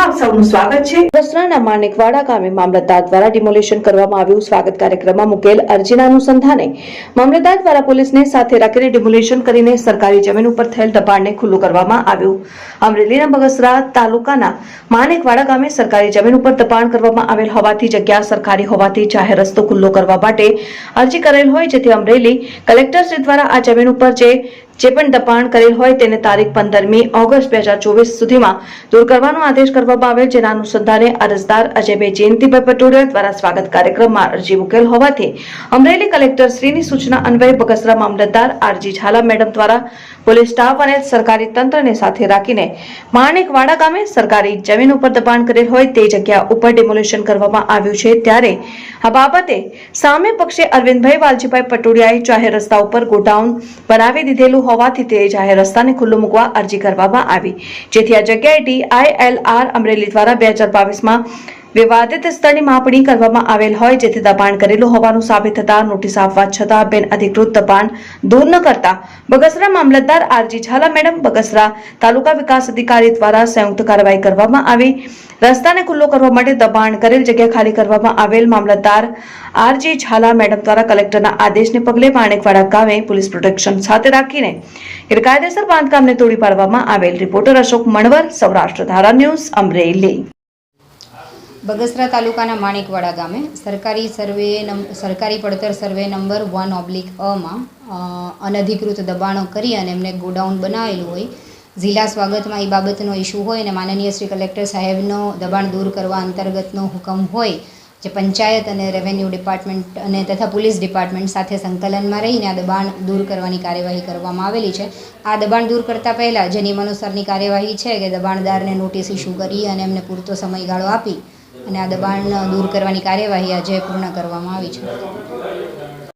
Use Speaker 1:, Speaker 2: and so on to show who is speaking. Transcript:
Speaker 1: આપ સૌનું સ્વાગત છે। બગસરાના માણેકવાડા ગામે મામલતદાર દ્વારા ડિમોલિશન કરવામાં આવ્યું। સ્વાગત કાર્યક્રમમાં મુકેલ અરજીના અનુસંધાને મામલતદાર દ્વારા પોલીસને સાથે રાખીને ડિમોલિશન કરીને સરકારી જમીન ઉપર થયેલ દબાણને ખુલ્લું કરવામાં આવ્યું। અમરેલીના બગસરા તાલુકાના માણેકવાડા ગામે સરકારી જમીન ઉપર દબાણ કરવામાં આવેલ હોવાથી જગ્યા સરકારી હોવાથી જાહેર રસ્તો ખુલ્લો કરવા માટે અરજી કરેલ હોય, જેથી અમરેલી કલેક્ટરશ્રી દ્વારા આ જમીન ઉપર જે પણ દબાણ કરેલ હોય તેને તારીખ 15મી ઓગસ્ટ 2024 સુધીમાં દૂર કરવાનો આદેશ કરવામાં આવેલ, જેના અનુસંધાને અરજદાર અજયભાઈ જયંતિભાઈ પટોડિયા દ્વારા સ્વાગત કાર્યક્રમમાં અરજી મુકેલ હોવાથી અમરેલી કલેક્ટર શ્રીની સૂચના અન્વયે બગસરા મામલતદાર આરજી ઝાલા મેડમ દ્વારા પોલીસ સ્ટાફ અને સરકારી તંત્રને સાથે રાખીને માણેકવાડા ગામે સરકારી જમીન ઉપર દબાણ કરેલ હોય તે જગ્યા ઉપર ડિમોલિશન કરવામાં આવ્યું છે। ત્યારે આ બાબતે સામે પક્ષે અરવિંદભાઈ વાલજીભાઈ પટોડિયાએ જાહેર રસ્તા ઉપર ગોડાઉન બનાવી દીધેલું હોવાથી તે જાહેર રસ્તાને ખુલ્લો મૂકવા અરજી કરવામાં આવી, જેથી આ જગ્યાએ DILR અમરેલી દ્વારા 2022માં વિવાદિત સ્થળની માપણી કરવામાં આવેલ હોય, જેથી દબાણ કરેલું હોવાનું સાબિત થતા નોટિસ આપવા છતાં બિન અધિકૃત દબાણ દૂર ન કરતા બગસરા મામલતદાર આરજી ઝાલા મેડમ, બગસરા તાલુકા વિકાસ અધિકારી દ્વારા સંયુક્ત કાર્યવાહી કરવામાં આવી। રસ્તાને ખુલ્લો કરવા માટે દબાણ કરેલ જગ્યા ખાલી કરવામાં આવેલ મામલતદાર આરજી ઝાલા મેડમ દ્વારા કલેક્ટરના આદેશને પગલે માણેકવાડા ગામે પોલીસ પ્રોટેક્શન સાથે રાખીને ગેરકાયદેસર બાંધકામને તોડી પાડવામાં આવેલ। રિપોર્ટર અશોક મણવર, સૌરાષ્ટ્ર ધારા ન્યૂઝ, અમરેલી।
Speaker 2: બગસરા તાલુકાના માણેકવાડા ગામે સરકારી પડતર સર્વે નંબર 1/A અનધિકૃત દબાણો કરી અને એમને ગોડાઉન બનાવેલું હોય। જિલ્લા સ્વાગતમાં એ બાબતનો ઇસ્યુ હોય અને માનનીય શ્રી કલેક્ટર સાહેબનો દબાણ દૂર કરવા અંતર્ગતનો હુકમ હોય, જે પંચાયત અને રેવન્યુ ડિપાર્ટમેન્ટ અને તથા પોલીસ ડિપાર્ટમેન્ટ સાથે સંકલનમાં રહીને આ દબાણ દૂર કરવાની કાર્યવાહી કરવામાં આવેલી છે। આ દબાણ દૂર કરતાં પહેલાં જે નિયમાનુસારની કાર્યવાહી છે કે દબાણદારને નોટિસ ઇસ્યુ કરી અને એમને પૂરતો સમયગાળો આપી અને આ દબાણ દૂર કરવાની કાર્યવાહી આજે પૂર્ણ કરવામાં આવી છે।